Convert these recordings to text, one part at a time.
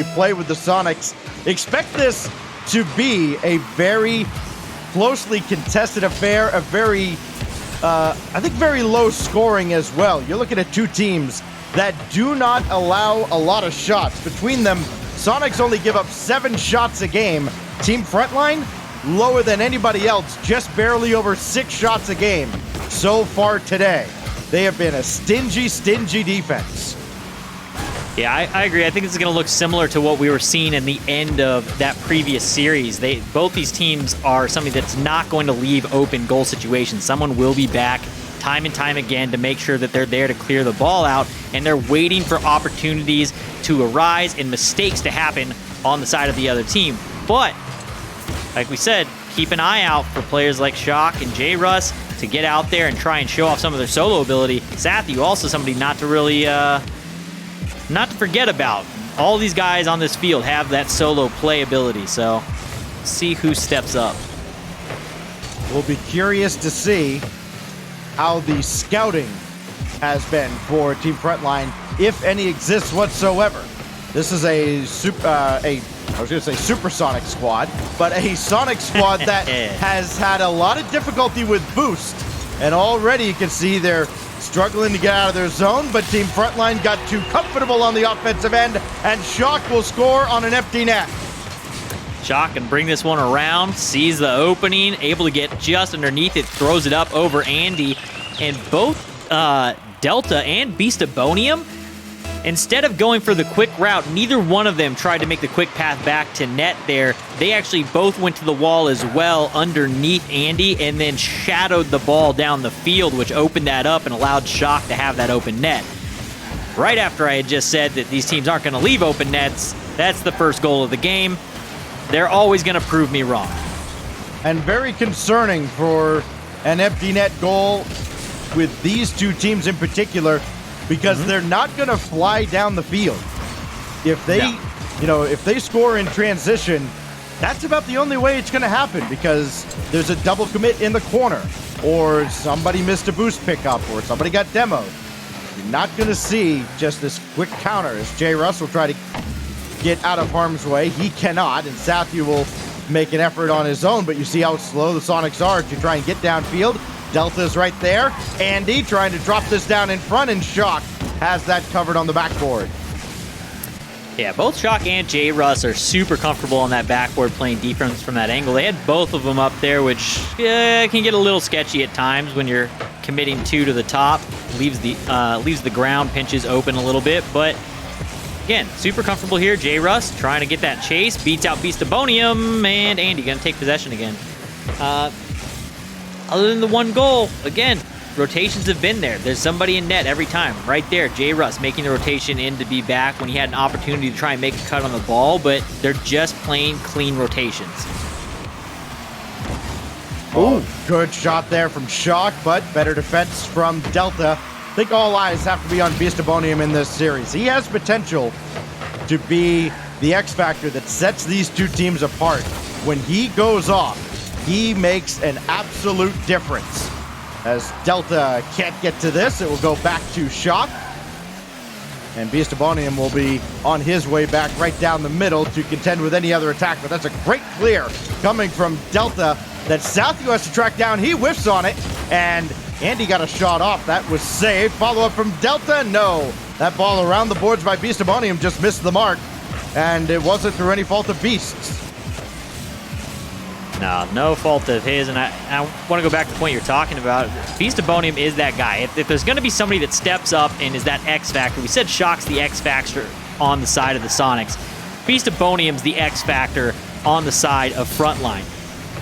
play with the Sonics. Expect this to be a very closely contested affair, a very, I think very low scoring as well. You're looking at two teams that do not allow a lot of shots. Between them, Sonics only give up 7 shots a game. Team Frontline, lower than anybody else, just barely over 6 shots a game so far today. They have been a stingy defense. Yeah, I agree. I think this is going to look similar to what we were seeing in the end of that previous series. Both these teams are something that's not going to leave open goal situations. Someone will be back time and time again to make sure that they're there to clear the ball out, and they're waiting for opportunities to arise and mistakes to happen on the side of the other team. But, like we said, keep an eye out for players like Shock and J-Russ to get out there and try and show off some of their solo ability. Sathu, also somebody not to really... not to forget about. All these guys on this field have that solo play ability, so see who steps up. We'll be curious to see how the scouting has been for Team Frontline, if any exists whatsoever. This is a supersonic squad, but a Sonic squad that has had a lot of difficulty with boost, and already you can see they're struggling to get out of their zone, but Team Frontline got too comfortable on the offensive end, and Shock will score on an empty net. Shock can bring this one around, sees the opening, able to get just underneath it, throws it up over Andy, and both Delta and Beastabonium, instead of going for the quick route, neither one of them tried to make the quick path back to net there. They actually both went to the wall as well underneath Andy and then shadowed the ball down the field, which opened that up and allowed Shock to have that open net. Right after I had just said that these teams aren't going to leave open nets, that's the first goal of the game. They're always going to prove me wrong. And very concerning for an empty net goal with these two teams in particular, because they're not going to fly down the field. If they, if they score in transition, that's about the only way it's going to happen, because there's a double commit in the corner, or somebody missed a boost pickup, or somebody got demoed. You're not going to see just this quick counter as J-Russ will try to get out of harm's way. He cannot, and Sathu will make an effort on his own, but you see how slow the Sonics are to try and get downfield. Delta's right there. Andy trying to drop this down in front, and Shock has that covered on the backboard. Yeah, both Shock and J-Russ are super comfortable on that backboard playing defense from that angle. They had both of them up there, which can get a little sketchy at times when you're committing 2 to the top. Leaves the ground pinches open a little bit, but again, super comfortable here. J-Russ trying to get that chase, beats out Beastabonium, and Andy gonna take possession again. Other than the one goal, again, rotations have been there. There's somebody in net every time. Right there, J-Russ making the rotation in to be back when he had an opportunity to try and make a cut on the ball, but they're just playing clean rotations. Oh, good shot there from Shock, but better defense from Delta. I think all eyes have to be on Beastabonium in this series. He has potential to be the X factor that sets these two teams apart. When he goes off, he makes an absolute difference. As Delta can't get to this, it will go back to Shock. And Beastabonium will be on his way back right down the middle to contend with any other attack. But that's a great clear coming from Delta that Sathu has to track down. He whiffs on it, and Andy got a shot off. That was saved. Follow-up from Delta? No. That ball around the boards by Beastabonium just missed the mark, and it wasn't through any fault of Beasts. No fault of his, and I want to go back to the point you're talking about. Beastabonium is that guy. If there's going to be somebody that steps up and is that X factor, we said Shock's the X factor on the side of the Sonics. Beastabonium's the X factor on the side of Frontline.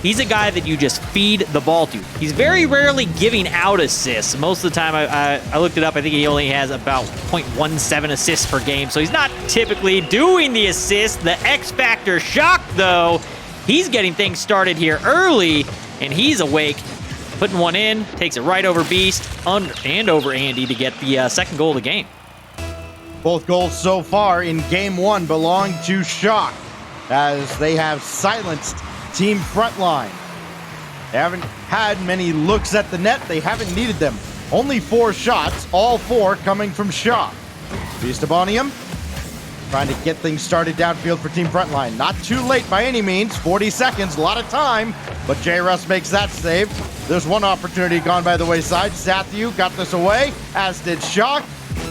He's a guy that you just feed the ball to. He's very rarely giving out assists. Most of the time, I looked it up, I think he only has about 0.17 assists per game, so he's not typically doing the assists. The X factor Shock, though, he's getting things started here early, and he's awake. Putting one in, takes it right over Beast and over Andy to get the second goal of the game. Both goals so far in Game 1 belong to Shock, as they have silenced Team Frontline. They haven't had many looks at the net. They haven't needed them. Only 4 shots, all 4 coming from Shock. Beastabonium trying to get things started downfield for Team Frontline. Not too late by any means, 40 seconds, a lot of time, but J. Russ makes that save. There's one opportunity gone by the wayside. Sathu got this away, as did Shock,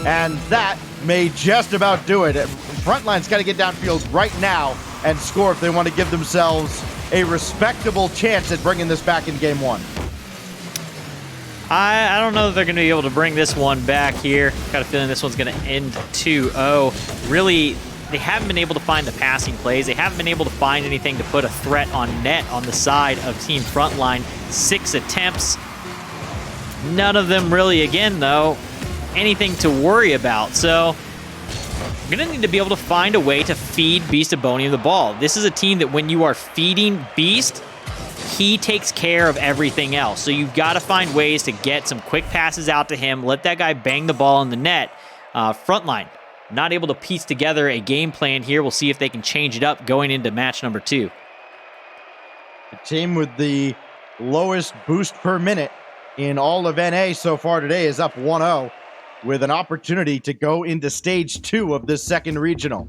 and that may just about do it. Frontline's got to get downfield right now and score if they want to give themselves a respectable chance at bringing this back in game one. I don't know that they're going to be able to bring this one back here. Got a feeling this one's going to end 2-0. Really, they haven't been able to find the passing plays. They haven't been able to find anything to put a threat on net on the side of Team Frontline. 6 attempts. None of them really, again, though, anything to worry about. So we're going to need to be able to find a way to feed Beast Ebonium the ball. This is a team that when you are feeding Beast, he takes care of everything else. So you've got to find ways to get some quick passes out to him, let that guy bang the ball in the net. Frontline, not able to piece together a game plan here. We'll see if they can change it up going into match number 2. The team with the lowest boost per minute in all of NA so far today is up 1-0 with an opportunity to go into stage 2 of this second regional.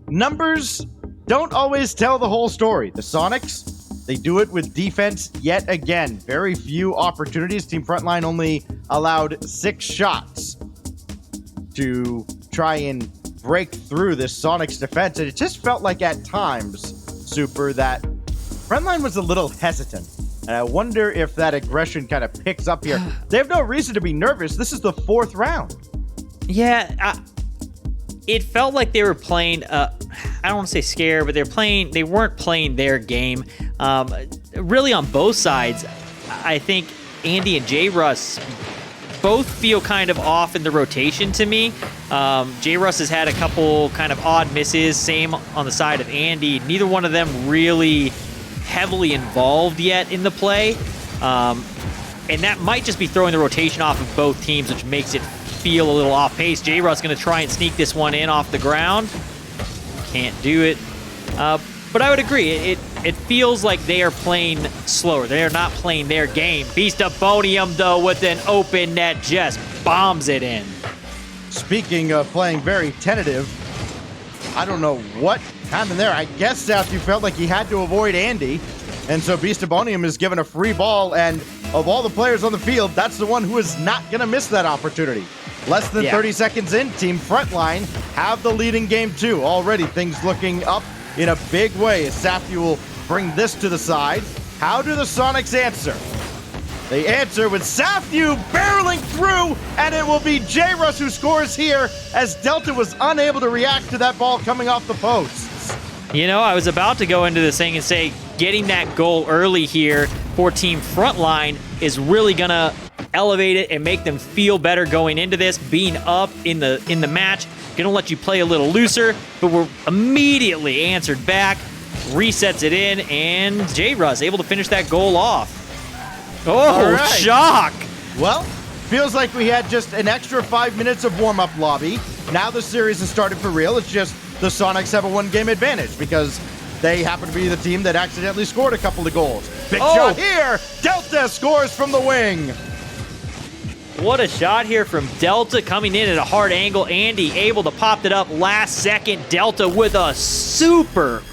Numbers don't always tell the whole story. The Sonics, they do it with defense yet again. Very few opportunities. Team Frontline only allowed 6 shots to try and break through this Sonics defense. And it just felt like at times, Super, that Frontline was a little hesitant. And I wonder if that aggression kind of picks up here. They have no reason to be nervous. This is the 4th round. Yeah, it felt like they were playing, I don't want to say scared, but they weren't playing their game. Really on both sides, I think Andy and J. Russ both feel kind of off in the rotation to me. J. Russ has had a couple kind of odd misses, same on the side of Andy. Neither one of them really heavily involved yet in the play. And that might just be throwing the rotation off of both teams, which makes it feel a little off pace. J. Russ going to try and sneak this one in off the ground. Can't do it. But I would agree. It feels like they are playing slower. They are not playing their game. Beast Ebonium, though, with an open net, just bombs it in. Speaking of playing very tentative, I don't know what happened there. I guess Sathu felt like he had to avoid Andy, and so Beast Ebonium is given a free ball, and of all the players on the field, that's the one who is not going to miss that opportunity. Less than 30 seconds in, Team Frontline have the lead in game 2. Already things looking up in a big way as Sathu will bring this to the side. How do the Sonics answer? They answer with Sathu barreling through, and it will be J. Russ who scores here as Delta was unable to react to that ball coming off the posts. You know, I was about to go into this thing and say getting that goal early here for Team Frontline is really going to elevate it and make them feel better going into this. Being up in the match, going to let you play a little looser, but we're immediately answered back, resets it in, and J. Russ able to finish that goal off. Oh, right. Shock! Well, feels like we had just an extra 5 minutes of warm-up lobby. Now the series has started for real. It's just the Sonics have a one-game advantage because they happen to be the team that accidentally scored a couple of goals. Big shot here! Delta scores from the wing! What a shot here from Delta coming in at a hard angle. Andy able to pop it up last second. Delta with a super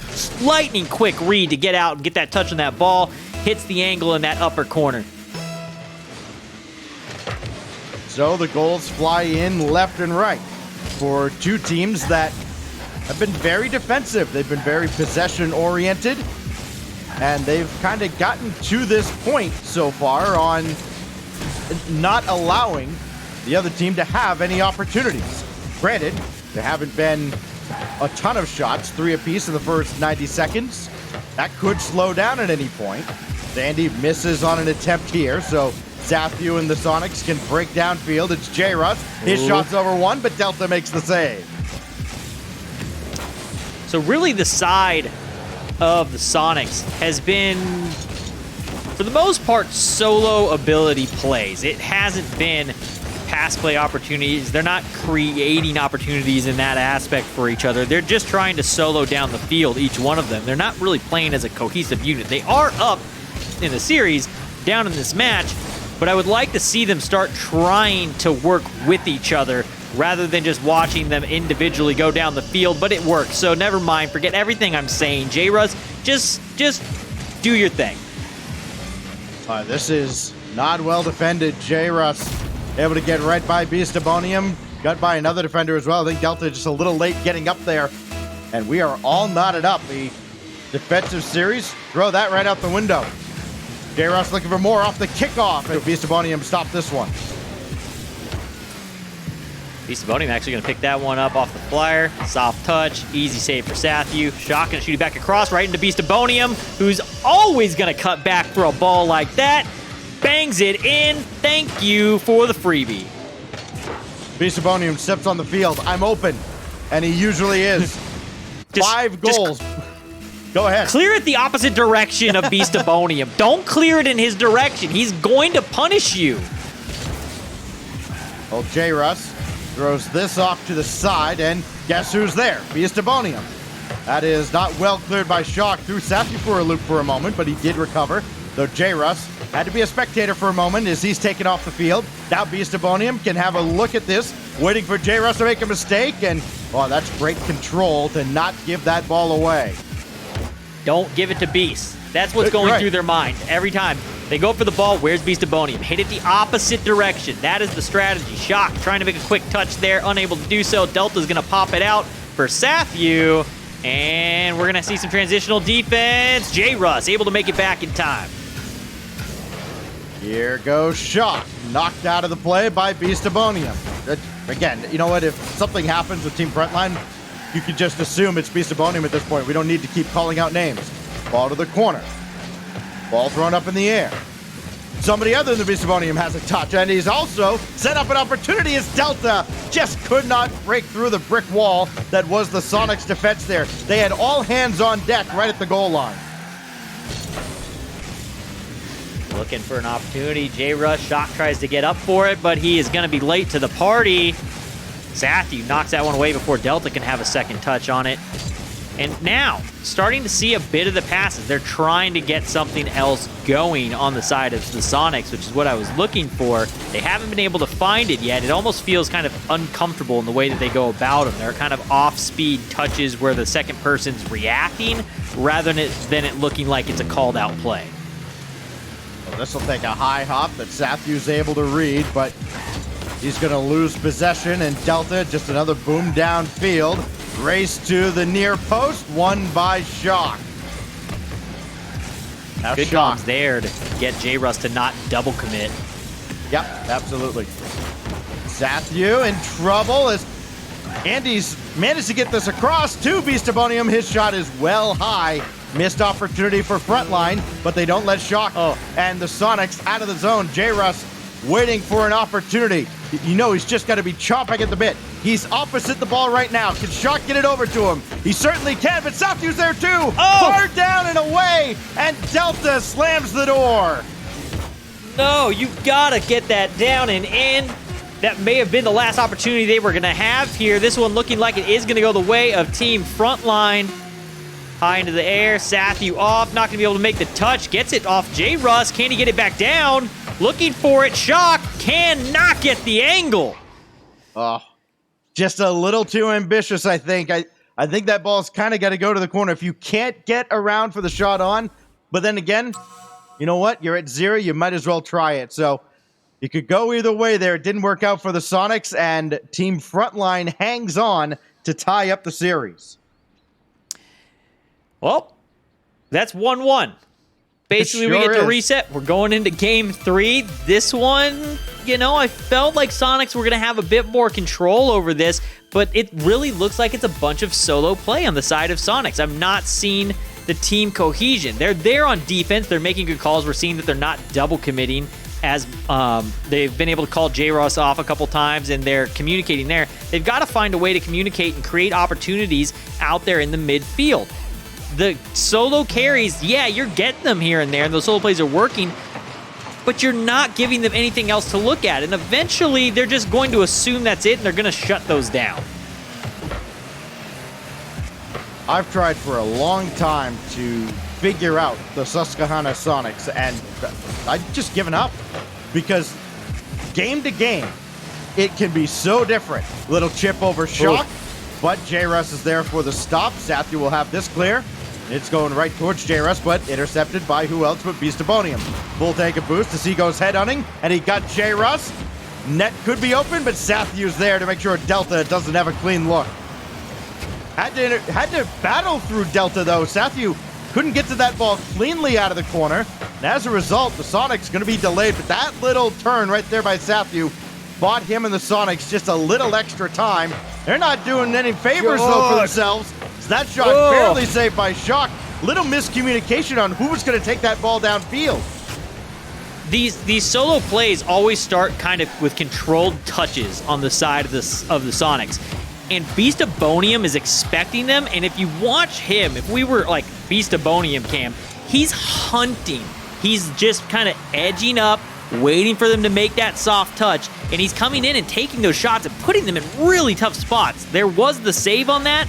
lightning quick read to get out and get that touch on that ball. Hits the angle in that upper corner. So the goals fly in left and right for two teams that have been very defensive. They've been very possession-oriented, and they've kind of gotten to this point so far on not allowing the other team to have any opportunities. Granted, there haven't been a ton of shots, 3 apiece in the first 90 seconds. That could slow down at any point. Sandy misses on an attempt here, so Sathu and the Sonics can break downfield. It's J. Russ. His shot's over one, but Delta makes the save. So really the side of the Sonics has been, for the most part, solo ability plays. It hasn't been pass play opportunities. They're not creating opportunities in that aspect for each other. They're just trying to solo down the field, each one of them. They're not really playing as a cohesive unit. They are up in the series, down in this match, but I would like to see them start trying to work with each other rather than just watching them individually go down the field, but it works. So never mind, forget everything I'm saying. J-Russ, just do your thing. This is not well defended. J-Russ able to get right by Beastabonium. Got by another defender as well. I think Delta just a little late getting up there. And we are all knotted up. The defensive series, throw that right out the window. J-Russ looking for more off the kickoff. And Beastabonium stopped this one. Beastabonium actually going to pick that one up off the flyer. Soft touch, easy save for Sathu. Shock going to shoot it back across right into Beastabonium, who's always going to cut back for a ball like that. Bangs it in. Thank you for the freebie. Beastabonium steps on the field. I'm open. And he usually is. 5 goals. Go ahead. Clear it the opposite direction of Beastabonium. Don't clear it in his direction. He's going to punish you. Well, J-Russ throws this off to the side, and guess who's there? Beastabonium. That is not well cleared by Shock. Threw Sathu for a loop for a moment, but he did recover. Though J-Russ had to be a spectator for a moment as he's taken off the field. Now Beastabonium can have a look at this, waiting for J-Russ to make a mistake, and, oh, that's great control to not give that ball away. Don't give it to Beast. That's what's going through their mind every time. They go for the ball. Where's Beastabonium? Hit it the opposite direction. That is the strategy. Shock trying to make a quick touch there. Unable to do so. Delta's going to pop it out for Sathu. And we're going to see some transitional defense. J-Russ able to make it back in time. Here goes Shock. Knocked out of the play by Beastabonium. Again, you know what? If something happens with Team Frontline, you can just assume it's Beastabonium at this point. We don't need to keep calling out names. Ball to the corner. Ball thrown up in the air. Somebody other than Beastabonium has a touch, and he's also set up an opportunity as Delta just could not break through the brick wall that was the Sonics defense there. They had all hands on deck right at the goal line. Looking for an opportunity. J-Russ, Shock tries to get up for it, but he is going to be late to the party. Sathu knocks that one away before Delta can have a second touch on it. And now, starting to see a bit of the passes. They're trying to get something else going on the side of the Sonics, which is what I was looking for. They haven't been able to find it yet. It almost feels kind of uncomfortable in the way that they go about them. They're kind of off-speed touches where the second person's reacting rather than it looking like it's a called-out play. Well, this will take a high hop that Sathu's able to read, but he's going to lose possession, and Delta, just another boom downfield. Race to the near post, won by Shock. Now Good comms there to get J-Russ to not double commit. Yep, absolutely. Sathu in trouble as Andy's managed to get this across to Beastabonium. His shot is well high. Missed opportunity for Frontline, but they don't let Shock and the Sonics out of the zone. J-Russ waiting for an opportunity. You know he's just got to be chomping at the bit. He's opposite the ball right now. Can Shock get it over to him? He certainly can, but Sathu's there too. Far down and away, and Delta slams the door. No, you gotta get that down and in. That may have been the last opportunity they were gonna have here. This one looking like it is gonna go the way of Team Frontline. High into the air, Sathu off, not gonna be able to make the touch. Gets it off J-Russ, can he get it back down? Looking for it, Shock cannot get the angle. Oh, just a little too ambitious, I think. I think that ball's kind of got to go to the corner if you can't get around for the shot on. But then again, you know what? You're at 0. You might as well try it. So you could go either way there. It didn't work out for the Sonics, and Team Frontline hangs on to tie up the series. Well, that's 1-1. Basically, we get to reset. We're going into game 3. This one, you know, I felt like Sonics were going to have a bit more control over this, but it really looks like it's a bunch of solo play on the side of Sonics. I'm not seeing the team cohesion. They're there on defense. They're making good calls. We're seeing that they're not double committing as they've been able to call J-Russ off a couple times, and they're communicating there. They've got to find a way to communicate and create opportunities out there in the midfield. The solo carries, yeah, you're getting them here and there, and those solo plays are working, but you're not giving them anything else to look at. And eventually, they're just going to assume that's it, and they're going to shut those down. I've tried for a long time to figure out the Susquehanna Sonics, and I've just given up because game to game, it can be so different. Little chip over Shock, but J-Russ is there for the stop. Sathu will have this clear. It's going right towards J-Russ, but intercepted by who else but Beastabonium. Full tank of boost as he goes head hunting, and he got J-Russ. Net could be open, but Sathu's there to make sure Delta doesn't have a clean look. Had to battle through Delta, though. Sathu couldn't get to that ball cleanly out of the corner. And as a result, the Sonic's going to be delayed, but that little turn right there by Sathu bought him and the Sonics just a little extra time. They're not doing any favors, though, for themselves. So that shot barely saved by Shock. Little miscommunication on who was going to take that ball downfield. These solo plays always start kind of with controlled touches on the side of the Sonics. And Beastabonium is expecting them, and if you watch him, if we were like Beastabonium Cam, he's hunting. He's just kind of edging up, waiting for them to make that soft touch, and he's coming in and taking those shots and putting them in really tough spots. There was the save on that,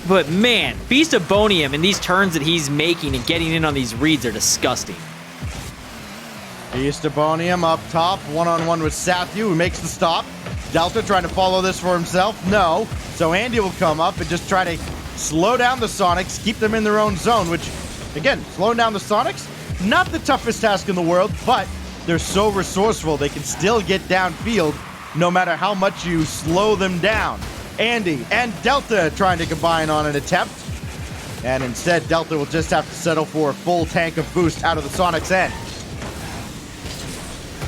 but man, Beastabonium and these turns that he's making and getting in on these reads are disgusting. Beastabonium up top, one-on-one with Sathu, who makes the stop. Delta trying to follow this for himself. No. So Andy will come up and just try to slow down the Sonics, keep them in their own zone, which, again, slowing down the Sonics, not the toughest task in the world, but they're so resourceful they can still get downfield no matter how much you slow them down. Andy and Delta trying to combine on an attempt. And instead, Delta will just have to settle for a full tank of boost out of the Sonics' end.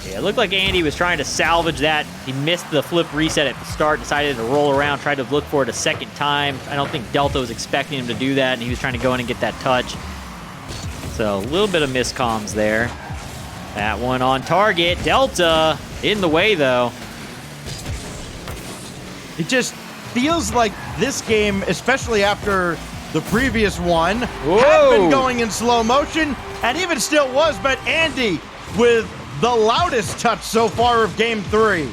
Yeah, it looked like Andy was trying to salvage that. He missed the flip reset at the start, decided to roll around, tried to look for it a second time. I don't think Delta was expecting him to do that, and he was trying to go in and get that touch. So a little bit of miscomms there. That one on target. Delta in the way, though. It just feels like this game, especially after the previous one, had been going in slow motion, and even still was, but Andy with the loudest touch so far of Game 3.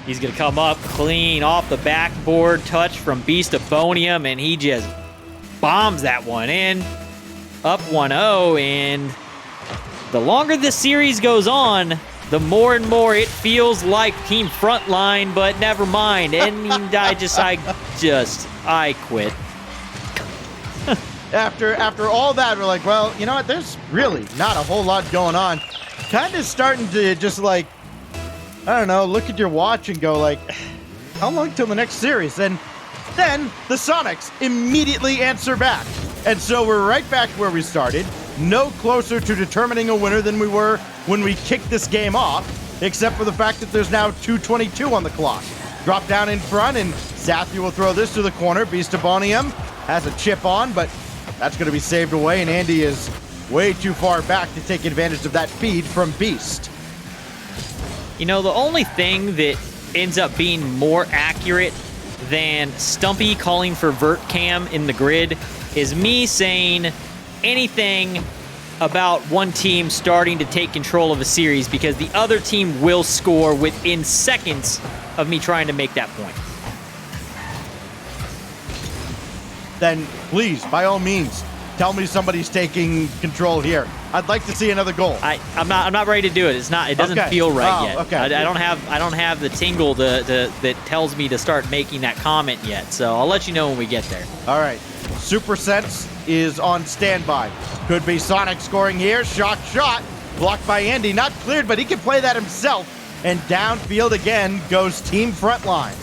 He's going to come up clean off the backboard touch from Beastabonium, and he just bombs that one in. Up 1-0, and the longer this series goes on, the more and more it feels like Team Frontline, but never mind. And I quit. After all that, we're like, well, you know what? There's really not a whole lot going on. Kind of starting to just like, I don't know, look at your watch and go like, how long till the next series? And then the Sonics immediately answer back. And so we're right back where we started, no closer to determining a winner than we were when we kicked this game off, except for the fact that there's now 2:22 on the clock. Drop down in front, and Sathu will throw this to the corner. Beastabonium has a chip on, but that's going to be saved away, and Andy is way too far back to take advantage of that feed from Beast. You know, the only thing that ends up being more accurate than Stumpy calling for vert cam in the grid is me saying anything about one team starting to take control of a series, because the other team will score within seconds of me trying to make that point. Then please, by all means, tell me somebody's taking control here. I'd like to see another goal. I'm not ready to do it. It doesn't feel right yet. Okay. I don't have the tingle that tells me to start making that comment yet. So I'll let you know when we get there. All right. Super Sense is on standby. Could be Sonic scoring here. Shot. Blocked by Andy. Not cleared, but he can play that himself. And downfield again goes Team Frontline.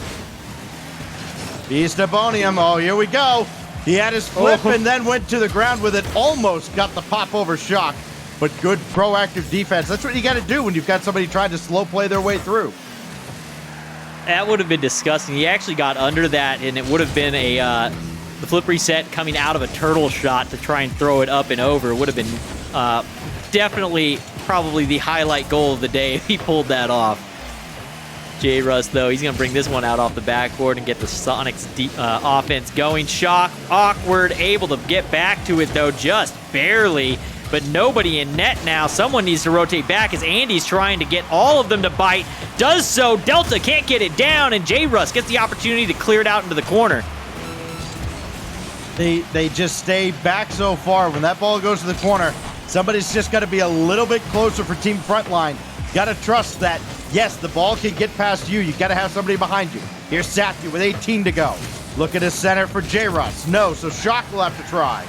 Beastabonium. Oh, here we go. He had his flip and then went to the ground with it. Almost got the pop over Shock. But good proactive defense. That's what you got to do when you've got somebody trying to slow play their way through. That would have been disgusting. He actually got under that, and it would have been the flip reset coming out of a turtle shot to try and throw it up and over. It would have been definitely probably the highlight goal of the day if he pulled that off. J-Russ, though, he's going to bring this one out off the backboard and get the Sonics offense going. Shock, awkward, able to get back to it, though, just barely. But nobody in net now. Someone needs to rotate back as Andy's trying to get all of them to bite. Does so. Delta can't get it down, and J-Russ gets the opportunity to clear it out into the corner. They just stay back so far. When that ball goes to the corner, somebody's just got to be a little bit closer for Team Frontline. Got to trust that yes, the ball can get past you. You got to have somebody behind you. Here's Sathu with 18 to go. Look at his center for J-Russ. No, so Shock will have to try.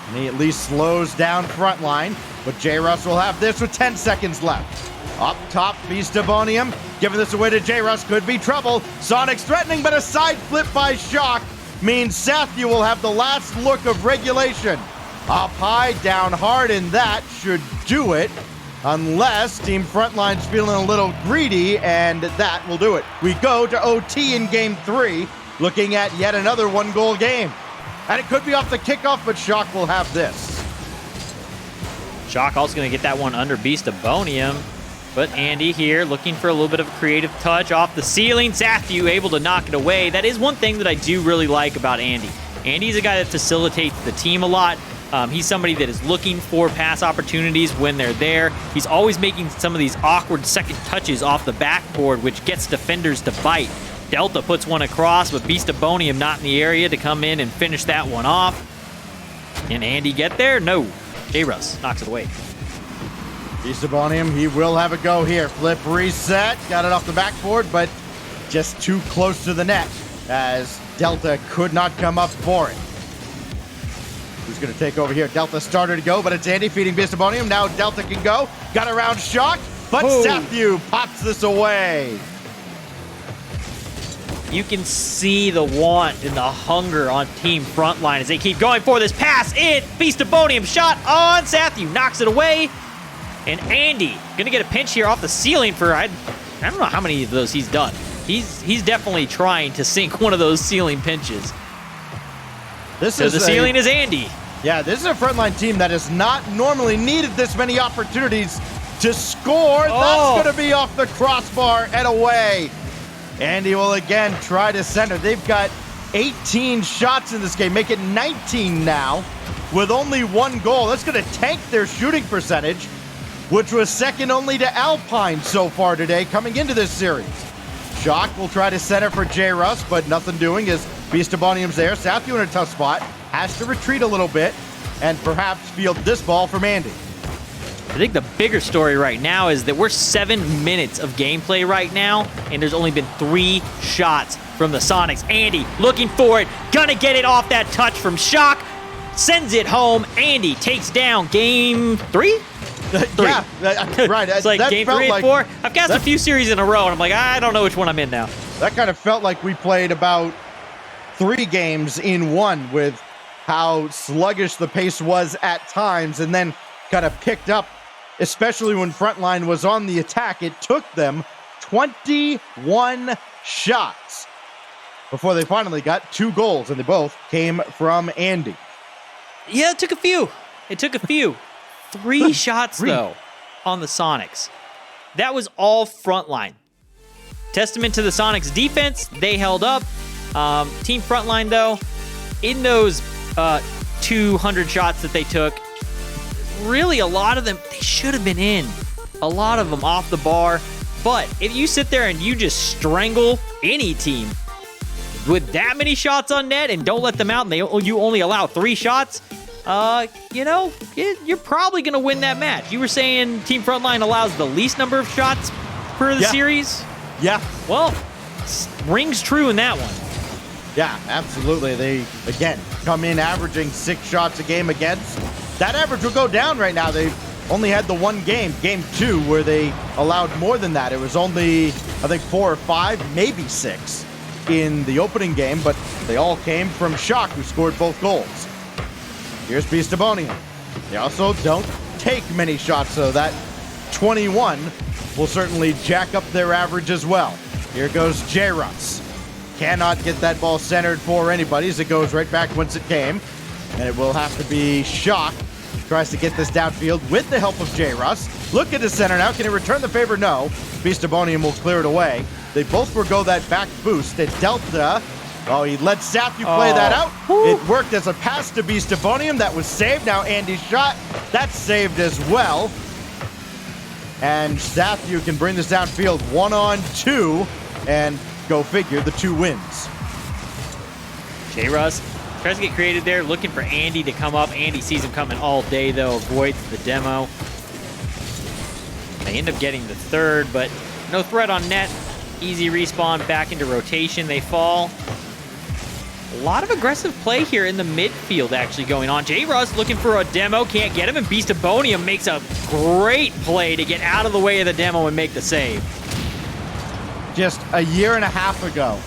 And he at least slows down Frontline, but J-Russ will have this with 10 seconds left. Up top, Beastabonium, giving this away to J-Russ, could be trouble. Sonic's threatening, but a side flip by Shock means Sathu will have the last look of regulation. Up high, down hard, and that should do it. Unless Team Frontline's feeling a little greedy, and that will do it. We go to OT in Game 3, looking at yet another one-goal game. And it could be off the kickoff, but Shock will have this. Shock also going to get that one under Beastabonium. But Andy here looking for a little bit of a creative touch off the ceiling. Sathu able to knock it away. That is one thing that I do really like about Andy. Andy's a guy that facilitates the team a lot. He's somebody that is looking for pass opportunities when they're there. He's always making some of these awkward second touches off the backboard, which gets defenders to bite. Delta puts one across, but Beastabonium not in the area to come in and finish that one off. Can Andy get there? No. J-Russ knocks it away. Beastabonium, he will have a go here. Flip reset, got it off the backboard, but just too close to the net as Delta could not come up for it. Who's going to take over here? Delta started to go, but it's Andy feeding Beastabonium. Now Delta can go. Got around Shock, but Sathu pops this away. You can see the want and the hunger on Team Frontline as they keep going for this pass in. Beastabonium shot on Sathu, knocks it away. And Andy gonna get a pinch here off the ceiling for, I don't know how many of those he's done. He's definitely trying to sink one of those ceiling pinches. The ceiling is Andy. Yeah, this is a Frontline team that has not normally needed this many opportunities to score. That's gonna be off the crossbar and away. Andy will again try to center. They've got 18 shots in this game, make it 19 now with only one goal. That's gonna tank their shooting percentage, which was second only to Alpine so far today coming into this series. Shock will try to center for J-Russ, but nothing doing as Beastabonium's there. Sathu in a tough spot, has to retreat a little bit, and perhaps field this ball from Andy. I think the bigger story right now is that we're 7 minutes of gameplay right now, and there's only been 3 shots from the Sonics. Andy looking for it, gonna get it off that touch from Shock, sends it home. Andy takes down Game 3? 3. Yeah, right. It's like Game 3 and 4. I've cast a few series in a row, and I'm like, I don't know which one I'm in now. That kind of felt like we played about 3 games in one with how sluggish the pace was at times, and then kind of picked up, especially when Frontline was on the attack. It took them 21 shots before they finally got 2 goals, and they both came from Andy. Yeah, it took a few. 3 shots, though, on the Sonics. That was all Frontline. Testament to the Sonics' defense. They held up. Team Frontline, though, in those 200 shots that they took, really a lot of them, they should have been in. A lot of them off the bar. But if you sit there and you just strangle any team with that many shots on net and don't let them out, and you only allow 3 shots, you're probably going to win that match. You were saying Team Frontline allows the least number of shots per the series? Yeah. Well, rings true in that one. Yeah, absolutely. They, again, come in averaging 6 shots a game against. That average will go down right now. They've only had the one game, Game 2, where they allowed more than that. It was only, I think, 4 or 5, maybe 6 in the opening game, but they all came from Shock, who scored both goals. Here's Beastabonium. They also don't take many shots, so that 21 will certainly jack up their average as well. Here goes J-Russ. Cannot get that ball centered for anybody as it goes right back whence it came. And it will have to be Shock. Tries to get this downfield with the help of J-Russ. Look at the center now. Can he return the favor? No. Beastabonium will clear it away. They both forgo that back boost at Delta. Oh, he let Sathu play that out. It worked as a pass to Beastabonium. That was saved. Now Andy's shot. That's saved as well. And Sathu can bring this downfield 1-on-2. And go figure, the 2 wins. J-Russ tries to get created there, looking for Andy to come up. Andy sees him coming all day, though, avoids the demo. They end up getting the 3rd, but No threat on net. Easy respawn back into rotation. They fall. A lot of aggressive play here in the midfield actually going on. J-Russ looking for a demo. Can't get him. And Beastabonium makes a great play to get out of the way of the demo and make the save. Just a year and a half ago,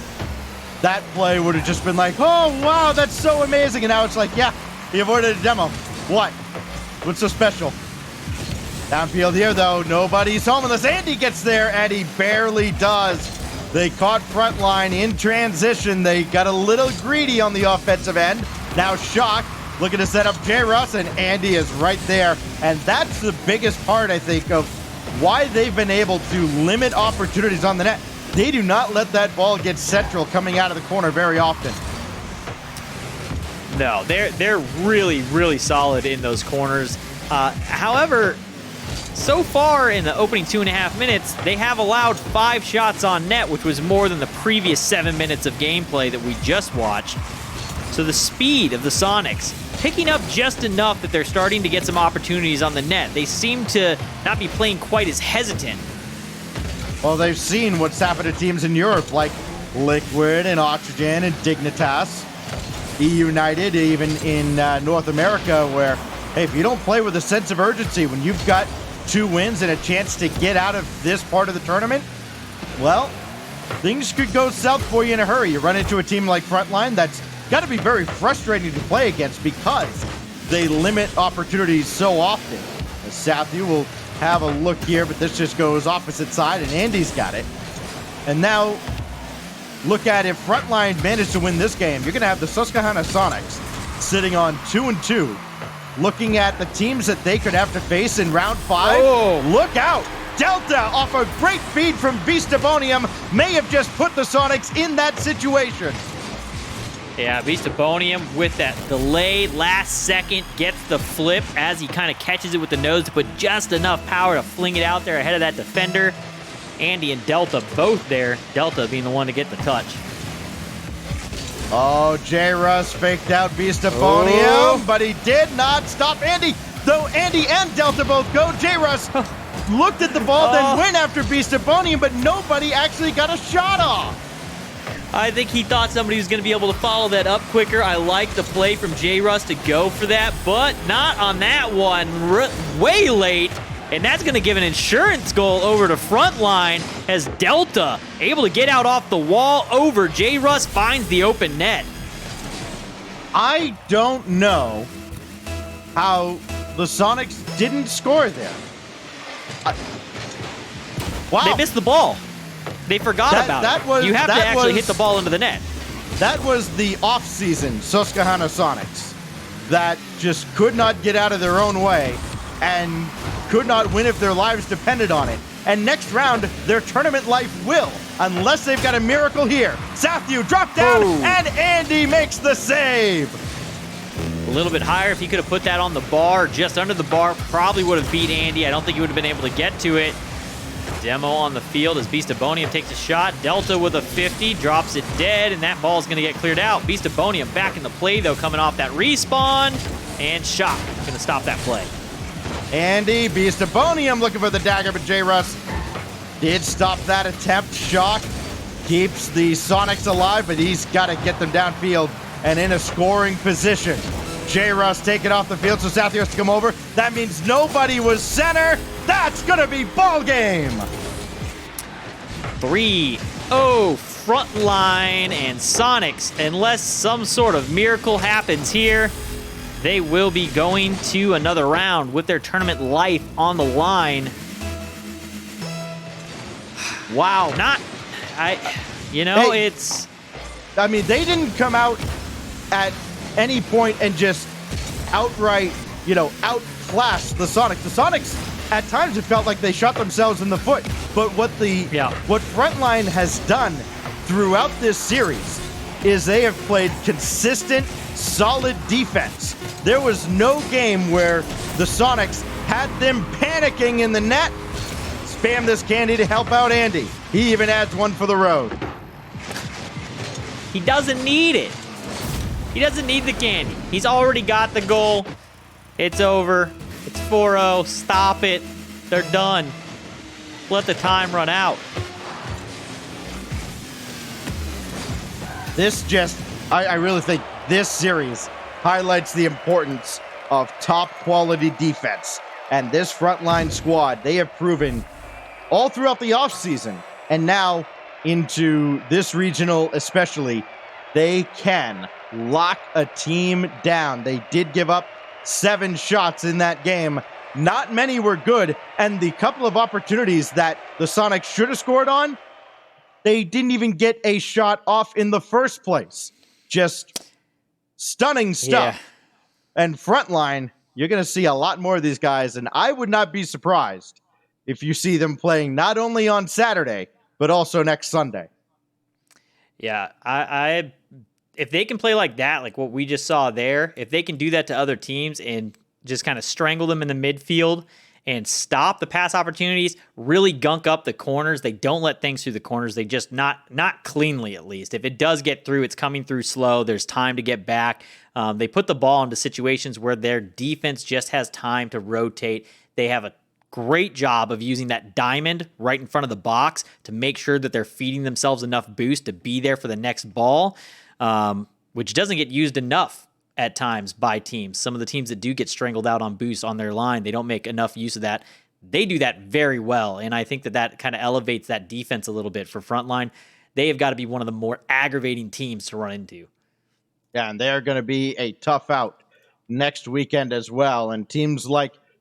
that play would have just been like, oh, wow, that's so amazing. And now it's like, yeah, he avoided a demo. What? What's so special? Downfield here, though. Nobody's home unless Andy gets there, and he barely does. They caught Frontline in transition. They got a little greedy on the offensive end. Now Shock looking to set up J-Russ, and Andy is right there. And that's the biggest part, I think, of why they've been able to limit opportunities on the net. They do not let that ball get central coming out of the corner very often. No, they're really, really solid in those corners. However, so far in the opening 2.5 minutes, they have allowed 5 shots on net, which was more than the previous 7 minutes of gameplay that we just watched. So the speed of the Sonics picking up just enough that they're starting to get some opportunities on the net. They seem to not be playing quite as hesitant. Well, they've seen what's happened to teams in Europe like Liquid and Oxygen and Dignitas, E-United, even in North America, where, hey, if you don't play with a sense of urgency, when you've got 2 wins and a chance to get out of this part of the tournament, well, things could go south for you in a hurry. You run into a team like Frontline that's got to be very frustrating to play against because they limit opportunities so often. Sathu will have a look here, but this just goes opposite side, and Andy's got it. And now, look at if Frontline managed to win this game, you're going to have the Susquehanna Sonics sitting on 2-2. Looking at the teams that they could have to face in round 5. Oh. Look out! Delta, off a great feed from Beastabonium, may have just put the Sonics in that situation. Yeah, Beastabonium with that delay, last second, gets the flip as he kind of catches it with the nose to put just enough power to fling it out there ahead of that defender. Andy and Delta both there, Delta being the one to get the touch. Oh, J-Russ faked out Beastabonium, but he did not stop Andy. Though Andy and Delta both go, J-Russ looked at the ball, then went after Beastabonium, but nobody actually got a shot off. I think he thought somebody was going to be able to follow that up quicker. I like the play from J-Russ to go for that, but not on that one. Way late. And that's going to give an insurance goal over to Frontline as Delta able to get out off the wall over. J-Russ finds the open net. I don't know how the Sonics didn't score there. Wow. They missed the ball. They forgot about it. You have to actually hit the ball into the net. That was the off-season Susquehanna Sonics that just could not get out of their own way and could not win if their lives depended on it. And next round, their tournament life will, unless they've got a miracle here. Sathu dropped down, and Andy makes the save. A little bit higher. If he could have put that on the bar, just under the bar, probably would have beat Andy. I don't think he would have been able to get to it. Demo on the field as Beastabonium takes a shot. Delta with a 50, drops it dead, and that ball is going to get cleared out. Beastabonium back in the play, though, coming off that respawn. And Shock going to stop that play. Andy, Beastabonium looking for the dagger, but J-Russ did stop that attempt. Shock keeps the Sonics alive, but he's got to get them downfield and in a scoring position. J-Russ taking off the field, so Sathu has to come over. That means nobody was center. That's going to be ball game. 3-0 Frontline and Sonics. Unless some sort of miracle happens here, they will be going to another round with their tournament life on the line. Wow. It's... I mean, they didn't come out at any point and just outright, outclass the Sonics. The Sonics, at times, it felt like they shot themselves in the foot. But what Frontline has done throughout this series is they have played consistent, solid defense. There was no game where the Sonics had them panicking in the net. Spam this candy to help out Andy. He even adds one for the road. He doesn't need it. He doesn't need the candy. He's already got the goal. It's over. It's 4-0. Stop it. They're done. let the time run out. I really think this series highlights the importance of top quality defense. And this Frontline squad, they have proven all throughout the offseason and now into this regional especially, they can lock a team down. They did give up 7 shots in that game. Not many were good, and the couple of opportunities that the Sonics should have scored on, they didn't even get a shot off in the first place. Just stunning stuff. Yeah. And Frontline, you're going to see a lot more of these guys, and I would not be surprised if you see them playing not only on Saturday, but also next Sunday. Yeah, I if they can play like that, like what we just saw there, if they can do that to other teams and just kind of strangle them in the midfield and stop the pass opportunities, really gunk up the corners. They don't let things through the corners. They just not cleanly, at least. If it does get through, it's coming through slow. There's time to get back. They put the ball into situations where their defense just has time to rotate. They have a great job of using that diamond right in front of the box to make sure that they're feeding themselves enough boost to be there for the next ball, which doesn't get used enough at times by teams. Some of the teams that do get strangled out on boost on their line, they don't make enough use of that. They do that very well, and I think that kind of elevates that defense a little bit for Frontline. They have got to be one of the more aggravating teams to run into. Yeah, and they're going to be a tough out next weekend as well, and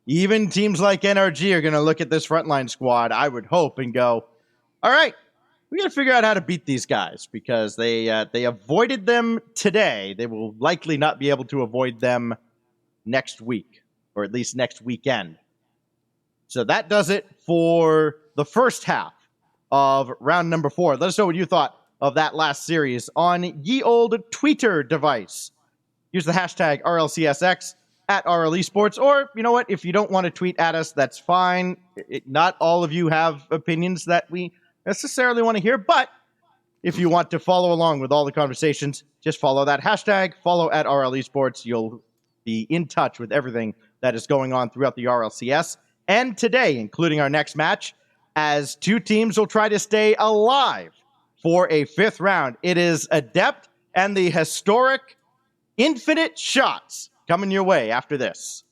even teams like NRG are going to look at this Frontline squad, I would hope, and go, all right, we got to figure out how to beat these guys, because they avoided them today. They will likely not be able to avoid them next week, or at least next weekend. So that does it for the first half of round number 4. Let us know what you thought of that last series on ye old Twitter device. Use the hashtag RLCSX at RL Esports, or you know what? If you don't want to tweet at us, that's fine. Not all of you have opinions that we necessarily want to hear, but if you want to follow along with all the conversations, just follow that hashtag, follow at RL Esports. You'll be in touch with everything that is going on throughout the RLCS. And today, including our next match, as 2 teams will try to stay alive for a 5th round. It is Adept and the historic Infinite Shots coming your way after this.